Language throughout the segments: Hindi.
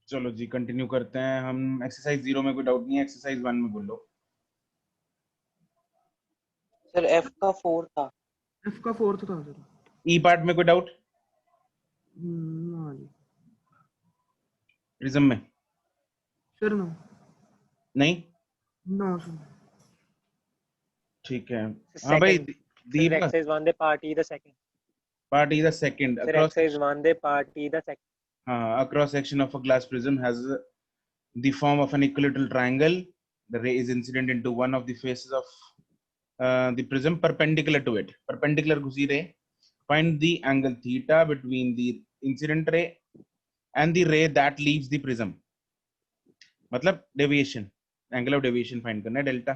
चलो जी कंटिन्यू करते हैं हम। एक्सरसाइज 0 में कोई डाउट नहीं है, एक्सरसाइज 1 में बोलो। सर एफ का 4 था। एफ का 4th था सर। ई पार्ट में कोई डाउट? ना जी प्रिज्म में सर। नो नहीं? No sir. ठीक है। हाँ भाई Second. Sir दीप exercise 1 the part E the second. Part E the second Sir across exercise 1 the part E the second. हाँ, a cross section of a glass prism has the form of an equilateral triangle. The ray is incident into one of the faces of the prism perpendicular to it. Perpendicular घुसी ray. Find the angle theta between the incident ray and the ray that leaves the prism. मतलब deviation, angle of deviation find करना है, डेल्टा।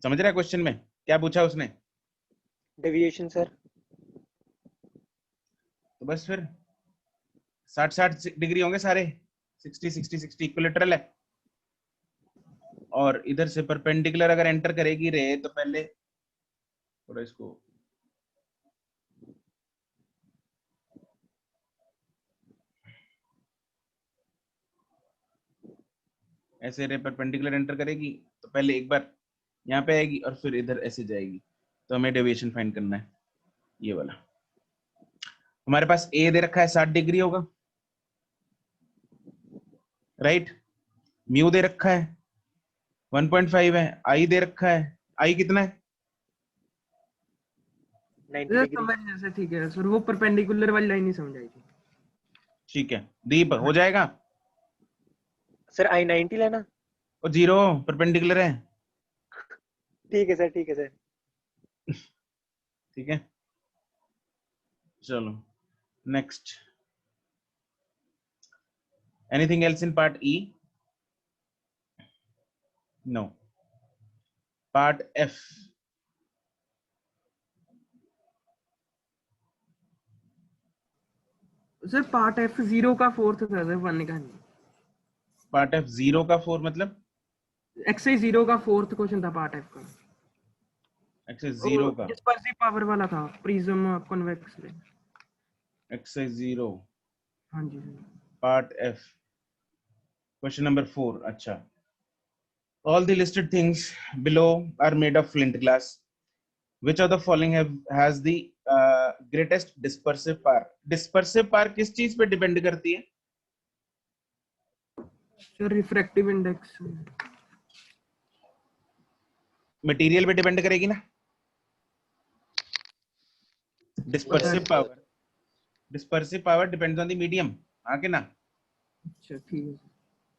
समझ रहा है क्वेश्चन में क्या पूछा उसने? Deviation sir. तो बस फिर 60 डिग्री होंगे सारे, 60 इक्विलेटरल है, और इधर से परपेंडिकुलर अगर एंटर करेगी रे तो पहले थोड़ा इसको ऐसे रे परपेंडिकुलर एंटर करेगी तो पहले एक बार यहाँ पे आएगी और फिर इधर ऐसे जाएगी, तो हमें डेविएशन फाइंड करना है ये वाला। हमारे पास ए दे रखा है 60 डिग्री होगा, राइट। म्यू दे रखा है 1.5 है, आई दे रखा है, आई कितना है? 90 सर degree. समझ जैसे ठीक है सर, वो परपेंडिकुलर वाली लाइन नहीं समझ आई थी। ठीक है दीप हो जाएगा। Sir I 90 लेना. और 0 परपेंडिकुलर है, ठीक है सर, ठीक है सर. ठीक है। चलो next, anything else in part E? No. Part F, sir part F 0 का 4th था सर, 1 का नहीं। पार्ट एफ 0 का 4 मतलब एक्सरसाइज 0 का 4th क्वेश्चन था पार्ट एफ का। एक्सेस वो 0 का, डिस्पर्सिव पावर वाला था, प्रिज्म कन्वेक्स लेंस। एक्सेस 0 हाँ जी sir. Part F question number 4। अच्छा, all the listed things below are made of flint glass. Which of the following has the greatest dispersive power? Dispersive power किस चीज पे डिपेंड करती है? Sir refractive index. मटेरियल पे डिपेंड करेगी ना। Dispersive power depends on the medium, हाँ के ना? अच्छा ठीक है।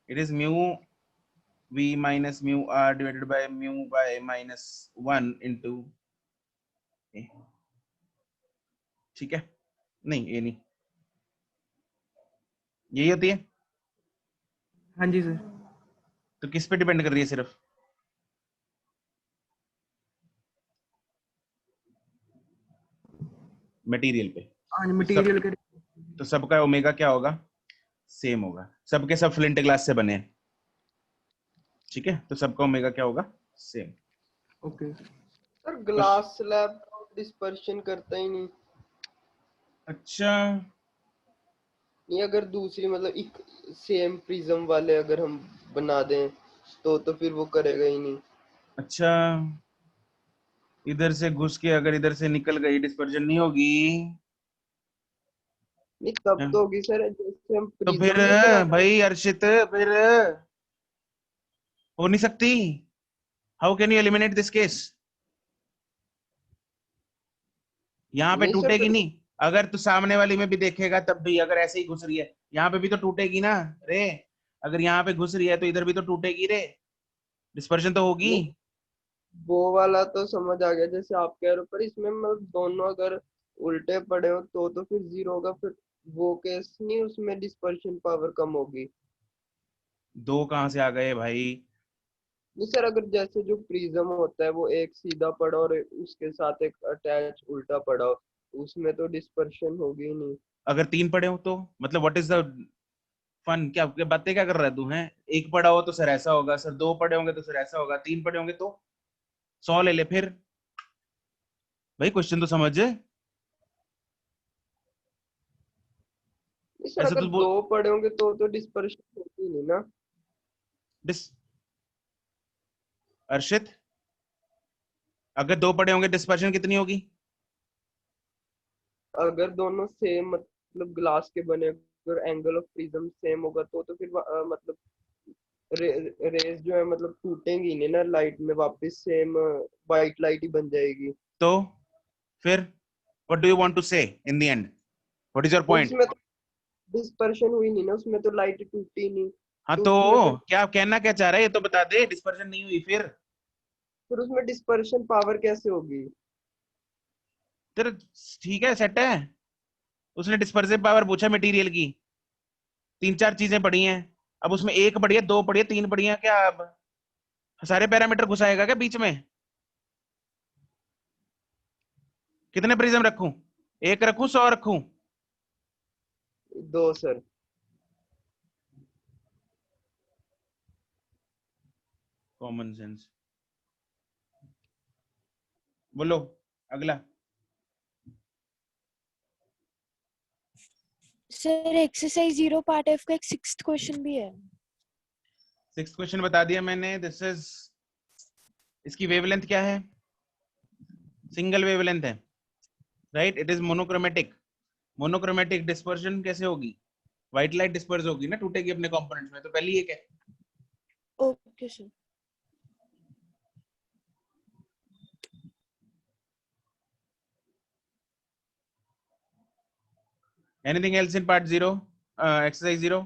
It is mu v minus mu r divided by mu by minus 1 into a। ठीक है, नहीं ये नहीं, यही होती है। हाँ जी सर। तो किस पे डिपेंड कर रही है? सिर्फ मटेरियल पे। हाँ तो सब, मटेरियल का। तो सबका ओमेगा क्या होगा? सेम होगा, सबके सब फ्लिंट ग्लास से बने हैं, ठीक है, तो सबका ओमेगा क्या होगा? Same. Okay sir glass slab dispersion करता ही नहीं। अच्छा, नहीं अगर दूसरी मतलब एक सेम प्रिज्म वाले अगर हम बना दें तो फिर वो करेगा ही नहीं। अच्छा, इधर से घुस के अगर इधर से निकल गई डिस्पर्जन नहीं होगी? नहीं तब तो होगी सर, जैसे हम तो फिर प्रिज्म नहीं बनाते। भाई अर्शित, फिर हो नहीं सकती। How can you eliminate this case? यहाँ पे नहीं सर टूटेगी फिर नहीं, अगर तू सामने वाली में भी देखेगा तब भी अगर ऐसे ही घुस रही है यहाँ पे भी तो टूटेगी ना रे। अगर यहाँ पे घुस रही है तो इधर भी तो टूटेगी रे, डिस्पर्जन तो होगी। नहीं वो वाला तो समझ आ गया जैसे आप कह रहे हो, पर इसमें मतलब दोनों अगर उल्टे पड़े हो तो फिर जीरो होगा, फिर वो केस नहीं, उसमें डिस्पर्शन पावर कम होगी। दो कहाँ से आ गए भाई? नहीं सर अगर जैसे जो प्रिज्म होता है वो एक सीधा पड़ा और उसके साथ एक अटैच उल्टा पड़ा हो, उसमें तो डिस्पर्शन होगी ही नहीं। अगर 3 पड़े हो तो मतलब व्हाट इज द फन? क्या क्या बातें क्या कर रहा है तू? है एक पड़ा हो तो सर ऐसा होगा, सर 2 पड़े होंगे तो सर ऐसा होगा, 3 पड़े होंगे तो 100 ले ले फिर। भाई क्वेश्चन तो समझ। नहीं सर, ऐसे अगर तो बोल दो पड़े होंगे तो डिस्पर्शन होती नहीं ना। डिस अर्षित, अगर दो पड़े होंगे डिस्पर्शन कितनी होगी? अगर दोनों सेम मतलब ग्लास के बने, अगर एंगल ऑफ प्रिज्म सेम होगा तो फिर मतलब रेज जो है मतलब टूटेंगी नहीं ना लाइट में, वापस सेम वाइट लाइट ही बन जाएगी। तो फिर what do you want to say in the end? What is your तो पॉइंट? उसमें तो डिस्पर्शन हुई नहीं ना, उसमें तो लाइट टूटी नहीं। हाँ तो तो उसमें फिर क्या कहना क्या चाह रहा है ये तो बता दे। डिस्पर्शन नहीं हुई उसमें डिस्पर्शन पावर कैसे होगी? तेरा ठीक है, सेट है। उसने डिस्पर्सिव पावर पूछा मटेरियल की, तीन चार चीजें पड़ी हैं। अब उसमें एक पड़ी है, दो पड़ी है, तीन पड़ी है, क्या अब सारे पैरामीटर घुसाएगा क्या बीच में? कितने प्रिज्म रखूं? एक रखूं, 100 रखूं? दो सर। Common sense. बोलो अगला। सर एक्सरसाइज 0 पार्ट एफ का एक 6th क्वेश्चन भी है। 6th क्वेश्चन बता दिया मैंने। दिस इज, इसकी वेवलेंथ क्या है? सिंगल वेवलेंथ है, right? It is monochromatic. Monochromatic dispersion कैसे होगी? व्हाइट लाइट डिस्पर्स होगी ना, टूटेगी अपने कंपोनेंट्स में। तो पहली एक है। Okay sir. Anything else in part 0, exercise 0?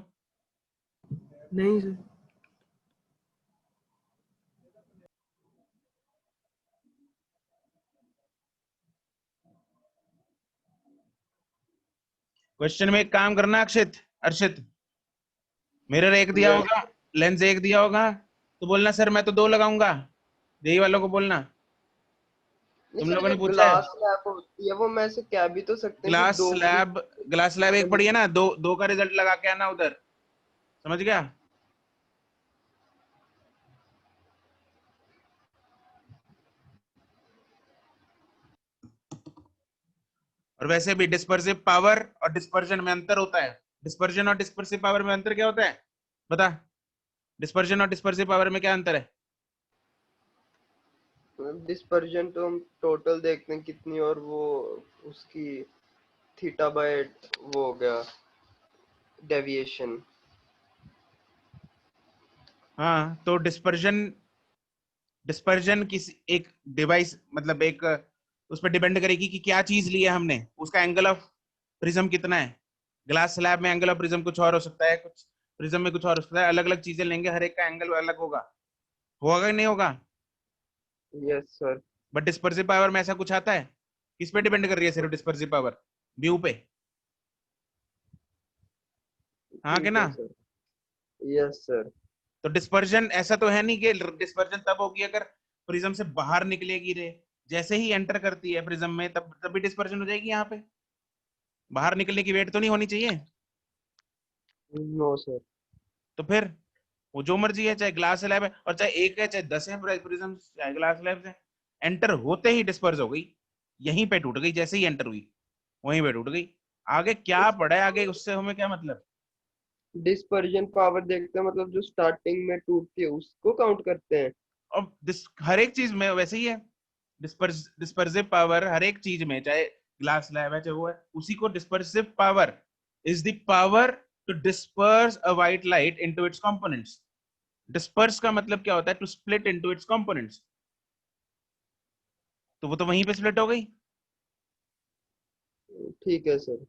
नहीं सर। क्वेश्चन में एक काम करना अक्षित, अर्षित, मिरर एक दिया यस होगा, लेंस एक दिया होगा, तो बोलना सर मैं तो दो लगाऊंगा। यही वालों को बोलना। नहीं तुम सर, लोगों जो ने पूछा है ग्लास लैब होती है वो मैं से कह भी तो सकते हैं कि ग्लास दो स्लैब। ग्लास स्लैब एक पड़ी है ना, दो दो का रिजल्ट लगा के आना उधर। समझ गया? और वैसे भी डिस्पर्सिव पावर और डिस्पर्जन में अंतर होता है। डिस्पर्जन और डिस्पर्सिव पावर में अंतर क्या होता है बता? डिस्पर्जन और डिस्पर्सिव पावर में क्या अंतर है? डिस्पर्जन तो हम टोटल देखते हैं कितनी, और वो उसकी थीटा बाय वो हो गया डेविएशन। हाँ तो डिस्पर्जन, डिस्पर्जन किसी एक डिवाइस मतलब एक उस पर डिपेंड करेगी कि क्या चीज ली है हमने, उसका एंगल ऑफ प्रिज्म कितना है। ग्लास स्लैब में एंगल ऑफ प्रिज्म कुछ और हो सकता है, कुछ प्रिज्म में कुछ और हो सकता है। अलग अलग चीजें लेंगे, हर एक का एंगल अलग होगा। होगा कि नहीं होगा? Yes sir. But dispersive power में ऐसा कुछ आता है? किस पे डिपेंड कर रही है सिर्फ डिस्पर्सिव पावर? व्यू पे। हाँ कि ठीक ना? है सर। Yes sir. तो डिस्पर्जन ऐसा तो है नहीं कि डिस्पर्जन तब होगी अगर प्रिज्म से बाहर निकलेगी रे। जैसे ही एंटर करती है प्रिज्म में तब तभी डिस्पर्जन हो जाएगी। यहाँ पे बाहर निकलने की वेट तो नहीं होनी चाहिए। No sir. तो फिर वो जो मर्जी है, चाहे ग्लास स्लैब है और चाहे एक है चाहे 10 है प्रिज्म, चाहे ग्लास स्लैब से एंटर होते ही डिस्पर्स हो गई, यहीं पे टूट गई। जैसे ही एंटर हुई वहीं पे टूट गई। आगे क्या पड़ा है, आगे उससे हमें क्या मतलब? डिस्पर्जन पावर देखते हैं, मतलब जो स्टार्टिंग में टूटती है उसको काउंट करते हैं। अब हर एक चीज में वैसे ही है। डिस्पर्सिव पावर हर एक चीज में, चाहे ग्लास स्लैब है चाहे वो है, उसी को dispersive power is the power to disperse a white light into its components. Disperse का मतलब क्या होता है? To split into its components. तो वो तो वहीं पे स्प्लिट हो गई। ठीक है सर।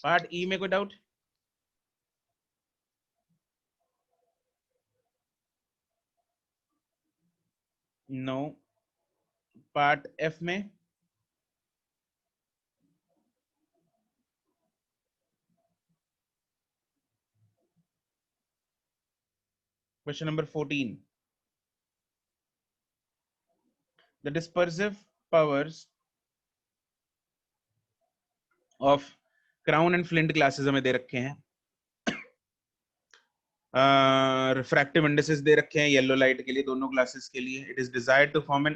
पार्ट ई में कोई डाउट? नो। पार्ट एफ में question number 14, the dispersive powers of crown and flint glasses हमें दे रखे हैं। रिफ्रैक्टिव इंडिसेस दे रखे हैं येलो लाइट के लिए, दोनों ग्लासेस के लिए। It is desired to form an,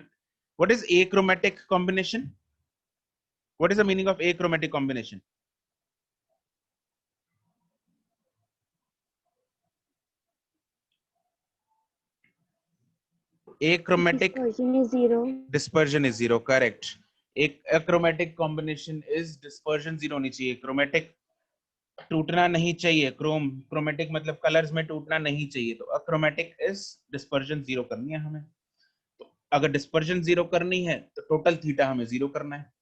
what is achromatic combination? What is the meaning of achromatic combination? Achromatic Dispersion is 0. dispersion is 0. Correct. एक achromatic combination is dispersion 0 होनी चाहिए. Chromatic टूटना नहीं चाहिए. Chromatic मतलब कलर्स में टूटना नहीं चाहिए. तो achromatic is dispersion 0 करनी है हमें. तो अगर dispersion 0 करनी है तो टोटल थीटा हमें 0 करना है.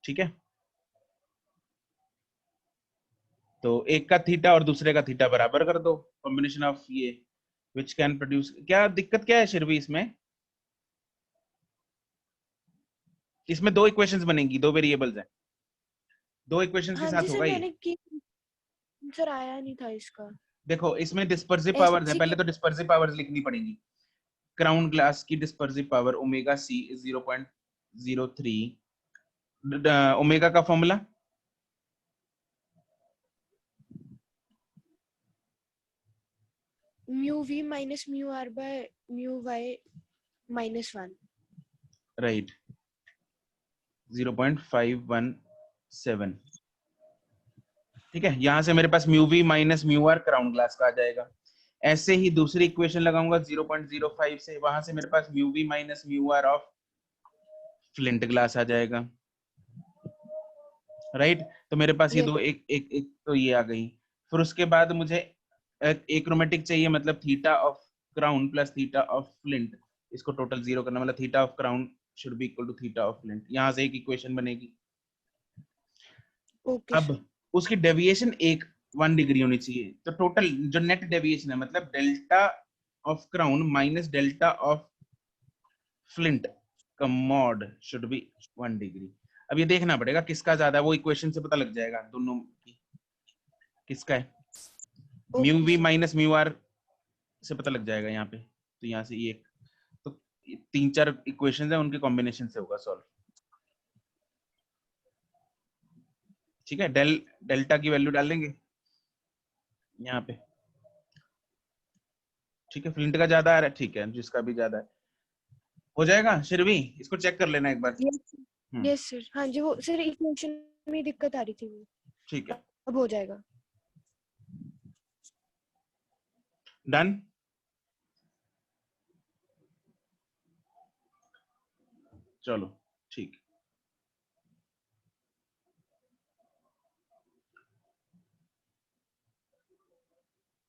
ठीक है. तो एक का थीटा और दूसरे का थीटा बराबर कर दो. कॉम्बिनेशन ऑफ ये which can produce. क्या दिक्कत क्या है शिरवी इसमें? इसमें दो इक्वेशंस बनेंगी, दो वेरिएबल्स हैं. दो इक्वेशंस के हाँ जी साथ सर, होगा ये. मैंने की आंसर आया नहीं था इसका. देखो इसमें डिस्पर्सिव ऐसे पावर्स है. किसी पहले के तो डिस्पर्सिव पावर्स लिखनी पड़ेगी. क्राउन ग्लास की dispersive power omega c is 0.03. Omega का formula mu v minus mu r by mu y -1. Right 0.517. ठीक है. यहां से मेरे पास mu v minus mu r crown glass का आ जाएगा. ऐसे ही दूसरी इक्वेशन लगाऊंगा 0.05 से. वहां से मेरे पास mu v minus mu r of flint glass आ जाएगा. राइट. तो मेरे पास ये Yes. दो एक तो ये आ गई. फिर उसके बाद मुझे एक्रोमेटिक चाहिए, मतलब theta of crown plus theta of flint. इसको टोटल 0 करना, मतलब theta of crown should be equal to theta of flint. यहां से एक इक्वेशन बनेगी. ओके अब सर. उसकी डेविएशन 1 डिग्री होनी चाहिए. तो टोटल जो नेट डेविएशन है, मतलब delta of crown minus delta of flint का मॉड शुड बी 1 डिग्री. अब ये देखना पड़ेगा किसका ज्यादा है. वो इक्वेशन से पता लग जाएगा दोनों की किसका है. Mu v minus mu r से पता लग जाएगा यहाँ पे. तो यहाँ से ये तो 3-4 इक्वेशंस है, उनके कॉम्बिनेशन से होगा सॉल्व. ठीक है. डेल्टा की वैल्यू डाल देंगे यहाँ पे. ठीक है. फ्लिंट का ज्यादा आ रहा है. ठीक है. जिसका भी ज्यादा है हो जाएगा. शिरवी इसको चेक कर लेना एक बार. Yes sir. हाँ जी, वो सर इक्वेशन में दिक्कत आ रही थी वो. ठीक है. अब हो जाएगा. डन. चलो ठीक.